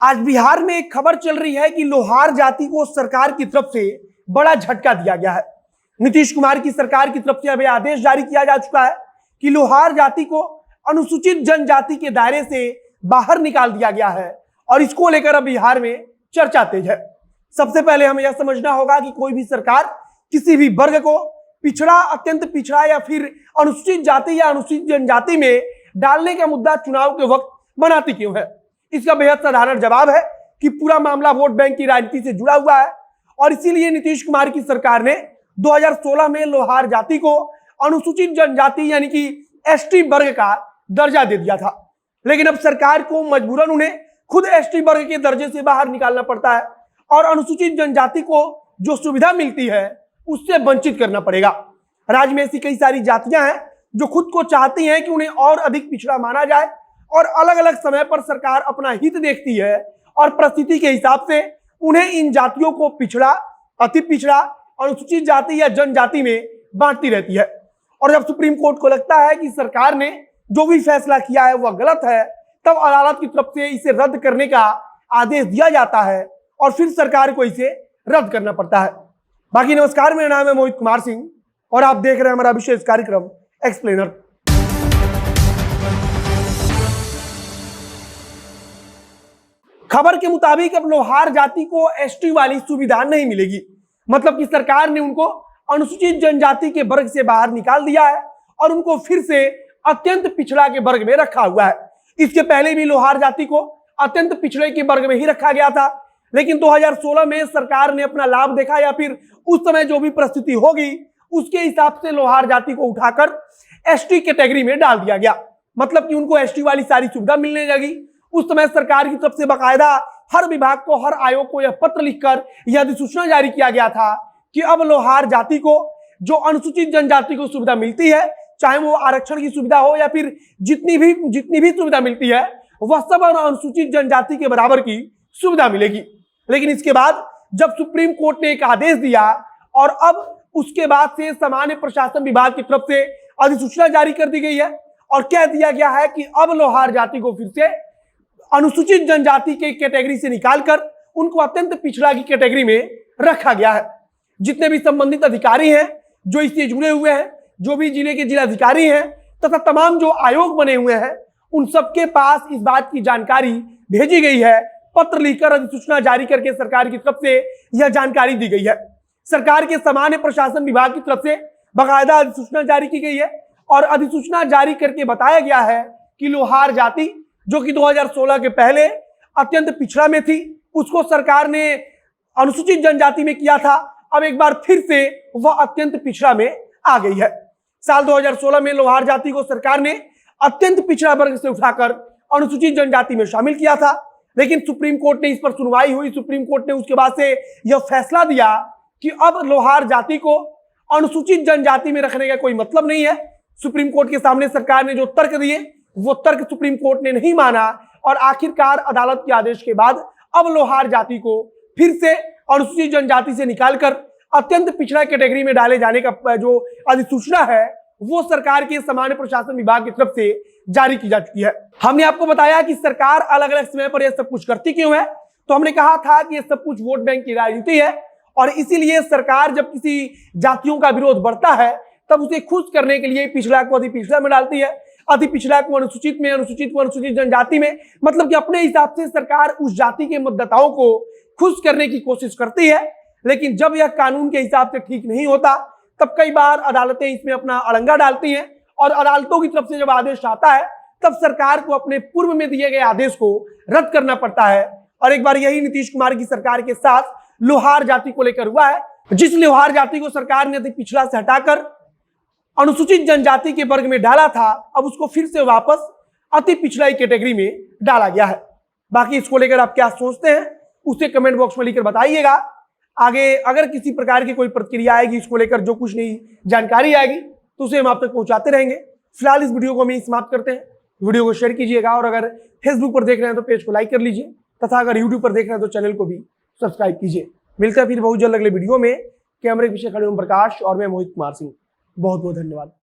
आज बिहार में एक खबर चल रही है कि लोहार जाति को सरकार की तरफ से बड़ा झटका दिया गया है। नीतीश कुमार की सरकार की तरफ से अब आदेश जारी किया जा चुका है कि लोहार जाति को अनुसूचित जनजाति के दायरे से बाहर निकाल दिया गया है और इसको लेकर अब बिहार में चर्चा तेज है। सबसे पहले हमें यह समझना होगा कि कोई भी सरकार किसी भी वर्ग को पिछड़ा, अत्यंत पिछड़ा या फिर अनुसूचित जाति या अनुसूचित जनजाति में डालने का मुद्दा चुनाव के वक्त बनाती क्यों है। इसका बेहद साधारण जवाब है कि पूरा मामला वोट बैंक की राजनीति से जुड़ा हुआ है और इसीलिए नीतीश कुमार की सरकार ने 2016 में लोहार जाति को अनुसूचित जनजाति यानी कि एसटी वर्ग का दर्जा दे दिया था। लेकिन अब सरकार को मजबूरन उन्हें खुद एसटी वर्ग के दर्जे से बाहर निकालना पड़ता है और अनुसूचित जनजाति को जो सुविधा मिलती है उससे वंचित करना पड़ेगा। राज्य में ऐसी कई सारी जातियां हैं जो खुद को चाहती हैं कि उन्हें और अधिक पिछड़ा माना जाए और अलग अलग समय पर सरकार अपना हित देखती है और परिस्थिति के हिसाब से उन्हें इन जातियों को पिछड़ा, अति पिछड़ा, अनुसूचित जाति या जनजाति में बांटती रहती है। और जब सुप्रीम कोर्ट को लगता है कि सरकार ने जो भी फैसला किया है वह गलत है, तब अदालत की तरफ से इसे रद्द करने का आदेश दिया जाता है और फिर सरकार को इसे रद्द करना पड़ता है। बाकी नमस्कार, मेरा नाम है मोहित कुमार सिंह और आप देख रहे हैं हमारा विशेष कार्यक्रम एक्सप्लेनर। खबर के मुताबिक अब लोहार जाति को एसटी वाली सुविधा नहीं मिलेगी। मतलब कि सरकार ने उनको अनुसूचित जनजाति के वर्ग से बाहर निकाल दिया है और उनको फिर से अत्यंत पिछड़ा के वर्ग में रखा हुआ है। इसके पहले भी लोहार जाति को अत्यंत पिछड़े के वर्ग में ही रखा गया था, लेकिन 2016 में सरकार ने अपना लाभ देखा या फिर उस समय जो भी परिस्थिति होगी उसके हिसाब से लोहार जाति को उठाकर एसटी कैटेगरी में डाल दिया गया। मतलब कि उनको एसटी वाली सारी सुविधा मिलने लगी। उस समय सरकार की तरफ से बाकायदा हर विभाग को, हर आयोग को यह पत्र लिखकर यह अधिसूचना जारी किया गया था कि अब लोहार जाति को जो अनुसूचित जनजाति को सुविधा मिलती है, चाहे वो आरक्षण की सुविधा हो या फिर जितनी भी सुविधा मिलती है, वह सब अनुसूचित जनजाति के बराबर की सुविधा मिलेगी। लेकिन इसके बाद जब सुप्रीम कोर्ट ने एक आदेश दिया और अब उसके बाद से सामान्य प्रशासन विभाग की तरफ से अधिसूचना जारी कर दी गई है और कह दिया गया है कि अब लोहार जाति को फिर से अनुसूचित जनजाति के कैटेगरी से निकालकर उनको अत्यंत पिछड़ा की कैटेगरी में रखा गया है। जितने भी संबंधित अधिकारी हैं जो इससे जुड़े हुए हैं, जो भी जिले के जिलाधिकारी हैं तथा तमाम जो आयोग बने हुए हैं, उन सबके पास इस बात की जानकारी भेजी गई है। पत्र लिखकर अधिसूचना जारी करके सरकार की तरफ से यह जानकारी दी गई है। सरकार के सामान्य प्रशासन विभाग की तरफ से बाकायदा अधिसूचना जारी की गई है और अधिसूचना जारी करके बताया गया है कि लोहार जाति जो कि 2016 के पहले अत्यंत पिछड़ा में थी, उसको सरकार ने अनुसूचित जनजाति में किया था, अब एक बार फिर से वह अत्यंत पिछड़ा में आ गई है। साल 2016 में लोहार जाति को सरकार ने अत्यंत पिछड़ा वर्ग से उठाकर अनुसूचित जनजाति में शामिल किया था, लेकिन सुप्रीम कोर्ट ने इस पर सुनवाई हुई। सुप्रीम कोर्ट ने उसके बाद से यह फैसला दिया कि अब लोहार जाति को अनुसूचित जनजाति में रखने का कोई मतलब नहीं है। सुप्रीम कोर्ट के सामने सरकार ने जो तर्क दिए वो तर्क सुप्रीम कोर्ट ने नहीं माना और आखिरकार अदालत के आदेश के बाद अब लोहार जाति को फिर से अनुसूचित जनजाति से निकालकर अत्यंत पिछड़ा कैटेगरी में डाले जाने का जो अधिसूचना है वो सरकार के सामान्य प्रशासन विभाग की तरफ से जारी की जा चुकी है। हमने आपको बताया कि सरकार अलग अलग समय पर यह सब कुछ करती क्यों है, तो हमने कहा था कि यह सब कुछ वोट बैंक की राजनीति है और इसीलिए सरकार जब किसी जातियों का विरोध बढ़ता है तब उसे खुश करने के लिए पिछड़ा को अति पिछड़ा में डालती है, अति पिछड़ा को अनुसूचित में, अनुसूचित को अनुसूचित जनजाति में। मतलब कि अपने हिसाब से सरकार उस जाति के मतदाताओं को खुश करने की कोशिश करती है। लेकिन जब यह कानून के हिसाब से ठीक नहीं होता तब कई बार अदालतें इसमें अपना अड़ंगा डालती हैं और अदालतों की तरफ से जब आदेश आता है तब सरकार को अपने पूर्व में दिए गए आदेश को रद्द करना पड़ता है। और एक बार यही नीतीश कुमार की सरकार के साथ लोहार जाति को लेकर हुआ है। जिस लोहार जाति को सरकार ने अति पिछड़ा से हटाकर अनुसूचित जनजाति के वर्ग में डाला था, अब उसको फिर से वापस अति पिछड़ा कैटेगरी में डाला गया है। बाकी इसको लेकर आप क्या सोचते हैं उसे कमेंट बॉक्स में लिखकर बताइएगा। आगे अगर किसी प्रकार की कोई प्रतिक्रिया आएगी, इसको लेकर जो कुछ नई जानकारी आएगी तो उसे हम आप तक पहुंचाते रहेंगे। फिलहाल इस वीडियो को हम समाप्त करते हैं। वीडियो को शेयर कीजिएगा और अगर फेसबुक पर देख रहे हैं तो पेज को लाइक कर लीजिए तथा अगर यूट्यूब पर देख रहे हैं तो चैनल को भी सब्सक्राइब कीजिए। मिलते हैं फिर बहुत जल्द अगले वीडियो में। कैमरे के पीछे खड़े ओम प्रकाश और मैं मोहित कुमार सिंह। बहुत बहुत धन्यवाद।